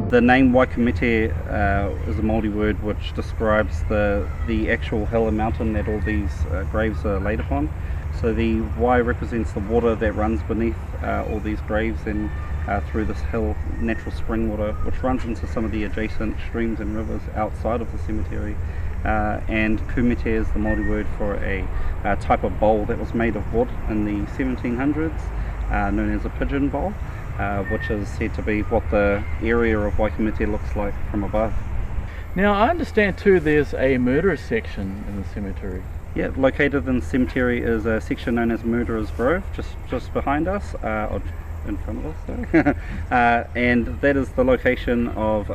The name Waikumete is a Māori word which describes the actual hill and mountain that all these graves are laid upon. So the Wai represents the water that runs beneath all these graves and through this hill, natural spring water, which runs into some of the adjacent streams and rivers outside of the cemetery. And kumete is the Māori word for a type of bowl that was made of wood in the 1700s, known as a pigeon bowl, which is said to be what the area of Waikumete looks like from above. Now I understand too there's a murderer's section in the cemetery. Yeah, located in the cemetery is a section known as Murderer's Grove, just behind us, or in front of us, sorry. And that is the location of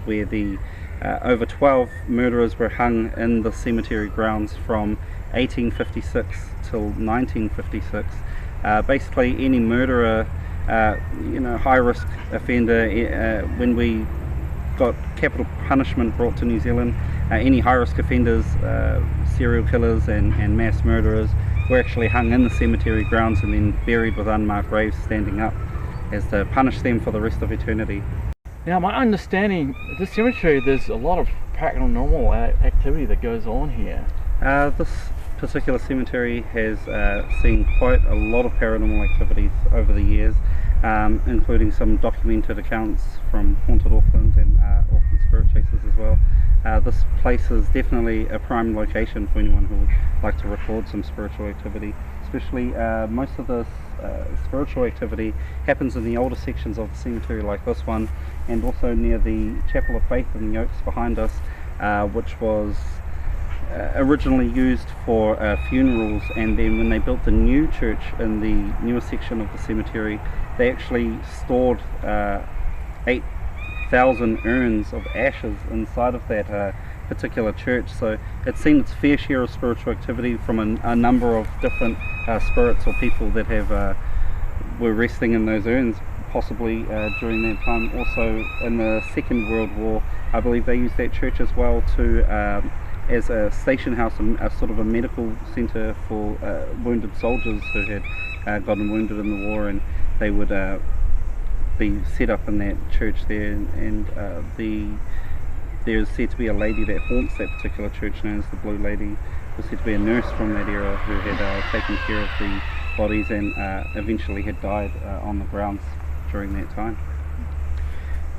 where the over 12 murderers were hung in the cemetery grounds from 1856 till 1956. Basically, any murderer, high risk offender, when we got capital punishment brought to New Zealand, any high risk offenders, serial killers and mass murderers were actually hung in the cemetery grounds and then buried with unmarked graves standing up as to punish them for the rest of eternity. Now my understanding, at this cemetery there's a lot of paranormal activity that goes on here. This particular cemetery has seen quite a lot of paranormal activities over the years, including some documented accounts from Haunted Auckland and Auckland Spirit Chasers as well. This place is definitely a prime location for anyone who would like to record some spiritual activity. Especially most of this spiritual activity happens in the older sections of the cemetery like this one, and also near the Chapel of Faith in the Oaks behind us, which was originally used for funerals, and then when they built the new church in the newer section of the cemetery, they actually stored 8,000 urns of ashes inside of that particular church. So it's seen its fair share of spiritual activity from a number of different spirits or people that have were resting in those urns, possibly during that time. Also in the Second World War, I believe they used that church as well to as a station house, a sort of a medical centre for wounded soldiers who had gotten wounded in the war, and they would be set up in that church there. And there is said to be a lady that haunts that particular church known as the Blue Lady. Was said to be a nurse from that era who had taken care of the bodies and eventually had died on the grounds during that time.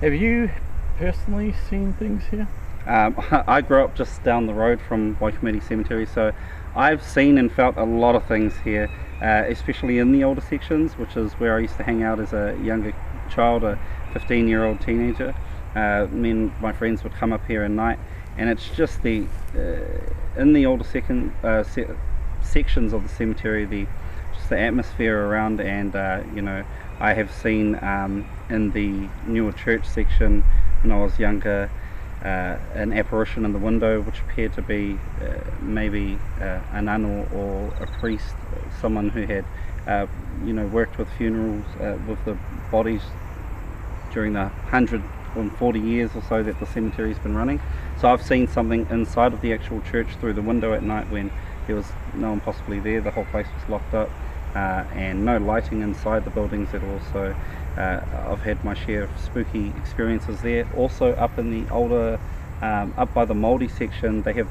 Have you personally seen things here? I grew up just down the road from Waikumete Cemetery, so I've seen and felt a lot of things here, especially in the older sections, which is where I used to hang out as a younger child, a 15-year-old teenager. Me and my friends would come up here at night, and it's just in the older sections of the cemetery, just the atmosphere around, and I have seen in the newer church section when I was younger, an apparition in the window which appeared to be maybe a nun or a priest, someone who had worked with funerals with the bodies during the 140 years or so that the cemetery's been running. So I've seen something inside of the actual church through the window at night when there was no one possibly there. The whole place was locked up and no lighting inside the buildings at all. So I've had my share of spooky experiences there. Also up in the older, up by the Māori section, they have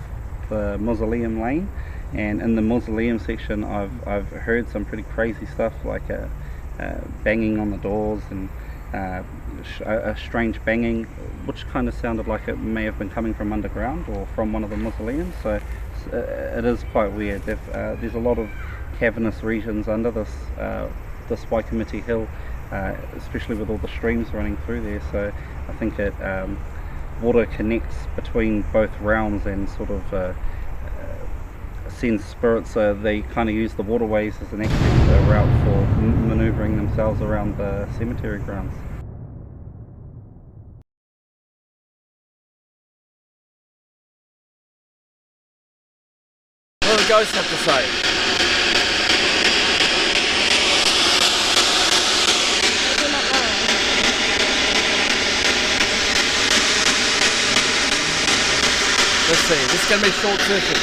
the Mausoleum Lane, and in the Mausoleum section I've heard some pretty crazy stuff, like banging on the doors and a strange banging, which kind of sounded like it may have been coming from underground or from one of the mausoleums. So it is quite weird. There's a lot of cavernous regions under this Waikumete hill, especially with all the streams running through there. So I think it water connects between both realms and sort of sends spirits. They kind of use the waterways as an access route for manoeuvring themselves around the cemetery grounds. What do the ghosts have to say? Let's see, this is going to be a short session.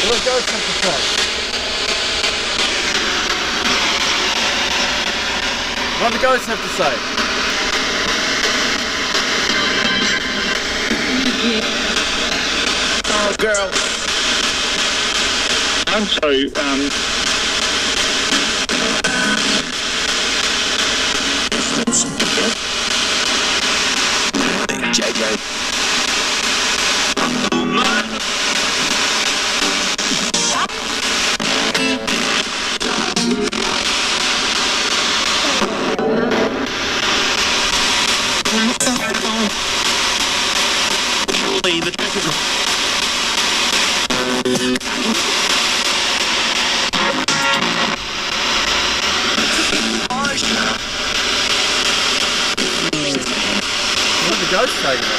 What do the ghosts have to say? What do the ghosts have to say? Oh, girl. I'm sorry, JJ. Where's the ghost taking it?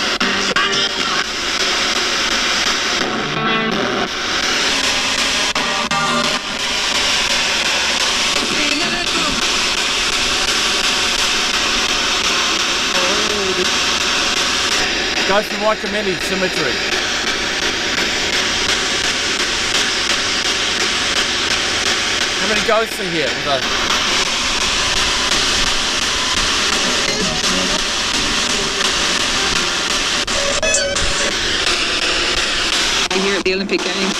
Ghost from Waikumete Cemetery. How many ghosts are here? Here at the Olympic Games.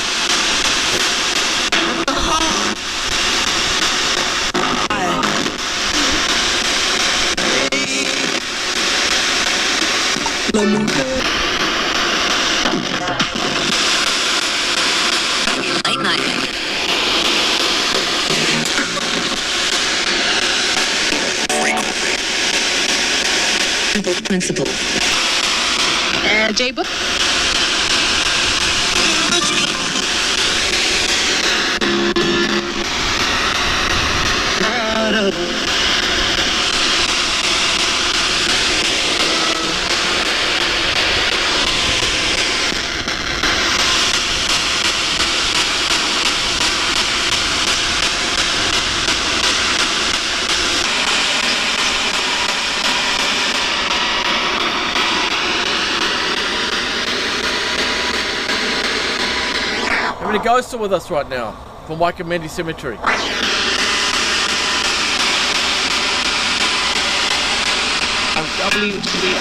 Late night. Simple principle. J-book. How many ghosts are with us right now from Waikumete Cemetery? I believe it to be.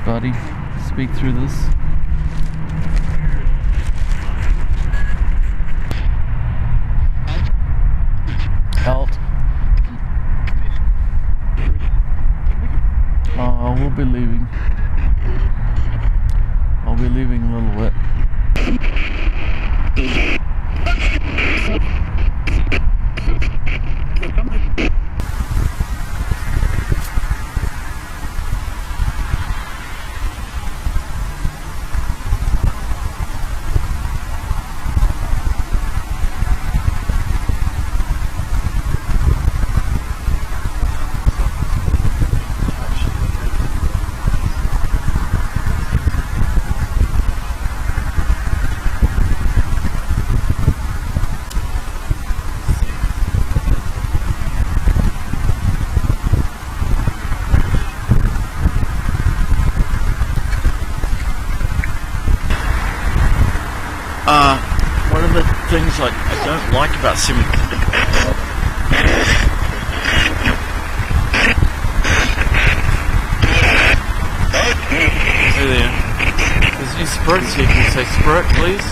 Buddy, speak through this. Out. Oh, we'll be leaving. I'll be leaving a little bit. One of the things I don't like about cemetery. Hey there. There's any spirits here. Can you say spirit, please?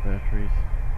batteries.